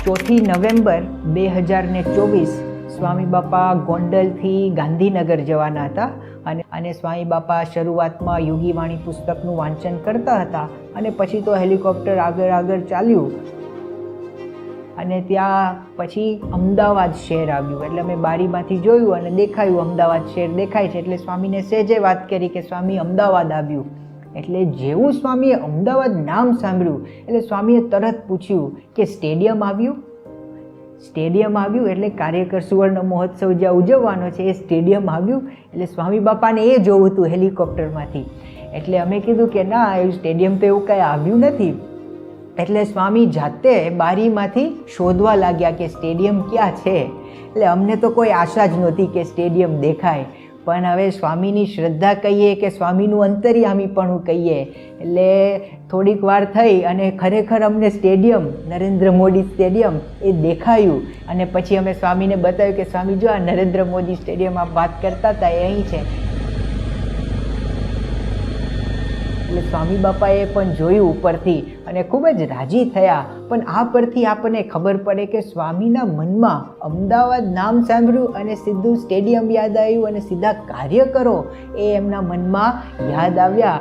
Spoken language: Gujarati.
4 નવેમ્બર 2024 સ્વામી બાપા ગોંડલથી ગાંધીનગર જવાના હતા અને સ્વામી બાપા શરૂઆતમાં યોગી વાણી પુસ્તકનું વાંચન કરતા હતા અને પછી તો હેલિકોપ્ટર આગળ ચાલ્યું અને ત્યાં પછી અમદાવાદ શહેર આવ્યું. એટલે મેં બારીમાંથી જોયું અને દેખાયું અમદાવાદ શહેર દેખાય છે. એટલે સ્વામીને સહેજે વાત કરી કે સ્વામી અમદાવાદ આવ્યું. એટલે જેવું સ્વામીએ અમદાવાદ નામ સાંભળ્યું એટલે સ્વામીએ તરત પૂછ્યું કે સ્ટેડિયમ આવ્યું. સ્ટેડિયમ આવ્યું એટલે કાર્યકર સુવર્ણ મહોત્સવ જ્યાં ઉજવવાનો છે એ સ્ટેડિયમ આવ્યું. એટલે સ્વામી બાપાને એ જોવું હતું હેલિકોપ્ટરમાંથી. એટલે અમે કીધું કે ના, એવું સ્ટેડિયમ તો એવું કાંઈ આવ્યું નથી. એટલે સ્વામી જાતે બારીમાંથી શોધવા લાગ્યા કે સ્ટેડિયમ ક્યાં છે. એટલે અમને તો કોઈ આશા જ નહોતી કે સ્ટેડિયમ દેખાય. પણ હવે સ્વામીની શ્રદ્ધા કહીએ કે સ્વામીનું અંતર્યામીપણું કહીએ એટલે થોડીક વાર થઈ અને ખરેખર અમને સ્ટેડિયમ, નરેન્દ્ર મોદી સ્ટેડિયમ એ દેખાયું. અને પછી અમે સ્વામીને બતાવ્યું કે સ્વામી જો આ નરેન્દ્ર મોદી સ્ટેડિયમ આપ વાત કરતા હતા એ અહીં છે. એટલે સ્વામી બાપાએ પણ જોયું ઉપરથી અને ખૂબ જ રાજી થયા. પણ આ પરથી આપણને ખબર પડે કે સ્વામીના મનમાં અમદાવાદ નામ સાંભળ્યું અને સીધું સ્ટેડિયમ યાદ આવ્યું અને સીધા કાર્યકરો એ એમના મનમાં યાદ આવ્યા.